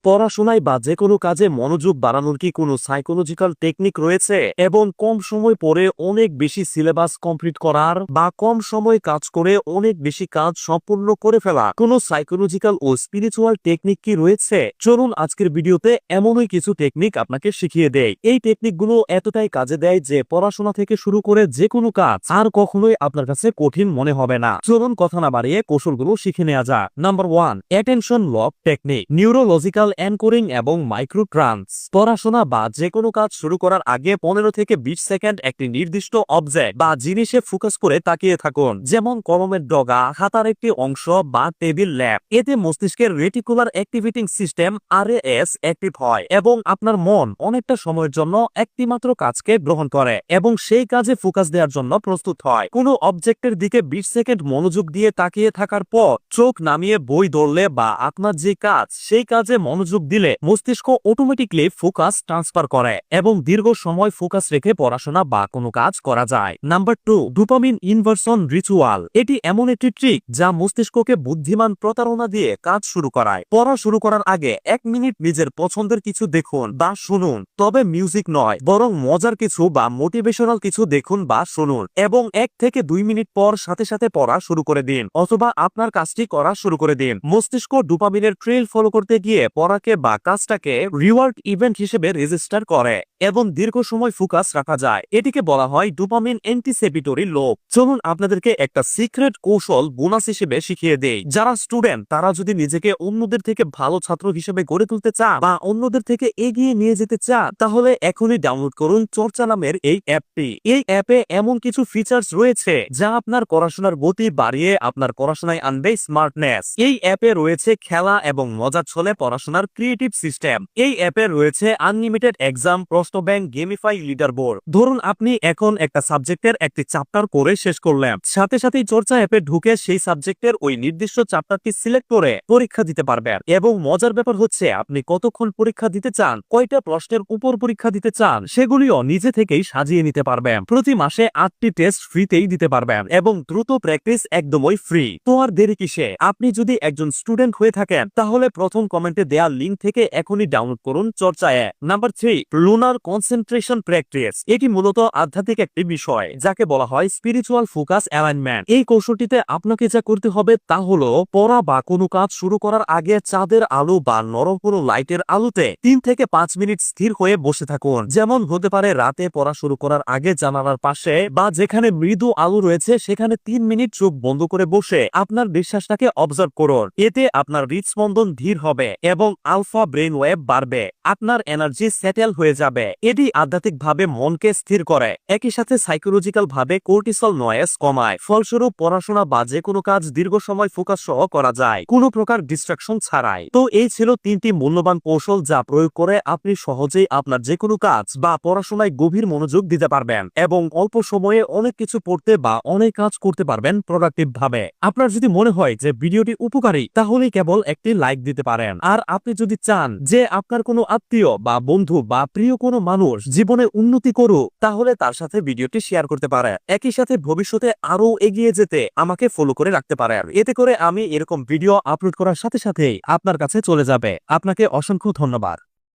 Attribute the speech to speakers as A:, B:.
A: পড়াশোনায় বা যেকোনো কাজে মনোযোগ বাড়ানোর কি কোনো সাইকোলজিক্যাল টেকনিক রয়েছে এবং কম সময় পড়ে অনেক বেশি সিলেবাস কমপ্লিট করার বা কম সময় কাজ করে অনেক বেশি কাজ সম্পূর্ণ করে ফেলা কোনো সাইকোলজিক্যাল ও স্পিরিচুয়াল টেকনিক কি রয়েছে? চলুন আজকের ভিডিওতে এমনই কিছু টেকনিক আপনাকে শিখিয়ে দেয়। এই টেকনিকগুলো এতটাই কাজে দেয় যে পড়াশোনা থেকে শুরু করে যে কোনো কাজ আর কখনোই আপনার কাছে কঠিন মনে হবে না। চলুন কথা না বাড়িয়ে কৌশলগুলো শিখে নেওয়া যাক। Number 1, attention lock technique. Neurological anchoring এবং মাইক্রো ট্রান্স। পড়াশোনা বা যে কোনো কাজ শুরু করার আগে 15 থেকে 20 সেকেন্ড একটি নির্দিষ্ট অবজেক্ট বা জিনিসে ফোকাস করে তাকিয়ে থাকুন, যেমন কলমের ডগা, খাতার একটি অংশ বা টেবিল ল্যাম্প। এতে মস্তিষ্কের reticular activating system RAS active হয় এবং আপনার মন অনেকটা সময়ের জন্য একটি মাত্র কাজকে গ্রহণ করে এবং সেই কাজে ফোকাস দেওয়ার জন্য প্রস্তুত হয়। কোনো অবজেক্টের দিকে 20 সেকেন্ড মনোযোগ দিয়ে তাকিয়ে থাকার পর চোখ নামিয়ে বই ধরলে বা আপনার যে কাজ সেই কাজে মনোযোগ দিলে মস্তিষ্ক অটোমেটিকলি ফোকাস ট্রান্সফার করে এবং দীর্ঘ সময় ফোকাস রেখে পড়াশোনা বা কোনো কাজ করা যায়। Number 2, dopamine inversion ritual. এটি এমন একটি ট্রিক যা মস্তিষ্ককে বুদ্ধিমান প্রতারণা দিয়ে কাজ শুরু করায়। পড়া শুরু করার আগে 1 মিনিট নিজের পছন্দের কিছু দেখুন বা শুনুন, তবে মিউজিক নয় বরং মজার কিছু বা মোটিভেশনাল কিছু দেখুন বা শুনুন, এবং 1 থেকে 2 মিনিট পর সাথে সাথে পড়া শুরু করে দিন অথবা আপনার কাজটি করা শুরু করে দিন। মস্তিষ্ক ডোপামিনের ট্রেইল ফলো করতে গিয়ে পড়াকে বা কাজটাকে রিওয়ার্ড ইভেন্ট হিসেবে রেজিস্টার করে এবং দীর্ঘ সময় ফোকাস রাখা যায়। এটিকে বলা হয় ডোপামিন অ্যান্টিসিপেটরি লোভ। চলুন আপনাদেরকে একটা সিক্রেট কৌশল বোনাস হিসেবে শিখিয়ে দেই। যারা স্টুডেন্ট তারা যদি নিজেকে অন্যদের থেকে ভালো ছাত্র হিসেবে গড়ে তুলতে চান বা অন্যদের থেকে এগিয়ে নিয়ে যেতে চান, তাহলে এখনই ডাউনলোড করুন চর্চা নামের এই অ্যাপটি। এই অ্যাপে এমন কিছু ফিচার্স রয়েছে যা আপনার পড়াশোনার গতি বাড়িয়ে আপনার পড়াশোনায় আনবে স্মার্টনেস। এই অ্যাপে রয়েছে খেলা এবং মজার ছলে পড়াশোনার ক্রিয়েটিভ সিস্টেম। এই অ্যাপে রয়েছে আনলিমিটেড এক্সাম, প্রশ্ন ব্যাংক, গেমিফাই লিডার বোর্ড। ধরুন আপনি এখন একটা সাবজেক্টের একটি চ্যাপ্টার করে শেষ করলেন, সাথে সাথেই চর্চা অ্যাপে ঢুকে সেই সাবজেক্টের ওই নির্দিষ্ট চ্যাপ্টারটি সিলেক্ট করে পরীক্ষা দিতে পারবেন। এবং মজার ব্যাপার হচ্ছে আপনি কতক্ষণ পরীক্ষা দিতে চান, কয়টা প্রশ্নের উপর পরীক্ষা দিতে চান সেগুলিও নিজে থেকেই সাজিয়ে নিতে পারবেন। প্রতি মাসে 8টি টেস্ট ফ্রিতেই দিতে পারবেন এবং দ্রুত প্র্যাকটিস একদমই ফ্রি। তো আর দেরি কিসে? আপনি যদি একজন স্টুডেন্ট হয়ে থাকেন তাহলে প্রথম কমেন্টে দেয়া লিংক থেকে এখনই ডাউনলোড করুন চর্চা app. Number 3, lunar concentration practice. এটি মূলত আধ্যাত্মিক একটি বিষয় যাকে বলা হয় স্পিরিচুয়াল ফোকাস অ্যালাইনমেন্ট। এই কৌশলটিতে আপনাকে যা করতে হবে তা হলো পড়া বা কোনো কাজ শুরু করার আগে চাঁদের আলো বা নরম কোনো লাইটের আলোতে 3 থেকে 5 মিনিট স্থির হয়ে বসে থাকুন। যেমন হতে পারে রাতে পড়া শুরু করার আগে জানালার পাশে বা যেখানে মৃদু আলো রয়েছে সেখানে 3 মিনিট চোখ বন্ধ করে বসে আপনার বিশ্বাসটাকে অবজার্ভ করুন। এতে আপনার হৃদস্পন্দন ধীর হবে এবং আলফা ব্রেন ওয়েভ বাড়বে, আপনার এনার্জি সেটেল হয়ে যাবে। এটি আধ্যাত্মিকভাবে মনকে স্থির করে, একই সাথে সাইকোলজিক্যাল ভাবে কোর্টিসল নয়েজ কমায়। ফলস্বরূপ পড়াশোনা বা যে কোনো কাজ দীর্ঘ সময় ফোকাস সহ করা যায় কোনো প্রকার ডিস্ট্রাকশন ছাড়াই। তো এই ছিল 3টি মূল্যবান কৌশল যা প্রয়োগ করে আপনি সহজেই আপনার যে কোনো কাজ বা পড়াশোনায় গভীর মনোযোগ দিতে পারবেন এবং অল্প সময়ে অনেক কিছু পড়তে বা অনেক কাজ করতে পারবেন প্রোডাক্টিভ ভাবে। আপনার যদি মনে হয় যে ভিডিওটি উপকারী তাহলে কেবল একটি লাইক দিতে পারেন। আর আপনি যদি চান যে আপনার কোনো আত্মীয় বা বন্ধু বা প্রিয় কোনো মানুষ জীবনে উন্নতি করুক তাহলে তার সাথে ভিডিওটি শেয়ার করতে পারেন। একই সাথে ভবিষ্যতে আরো এগিয়ে যেতে আমাকে ফলো করে রাখতে পারেন। এতে করে আমি এরকম ভিডিও আপলোড করার সাথে সাথেই আপনার কাছে চলে যাবে। আপনাকে অসংখ্য ধন্যবাদ।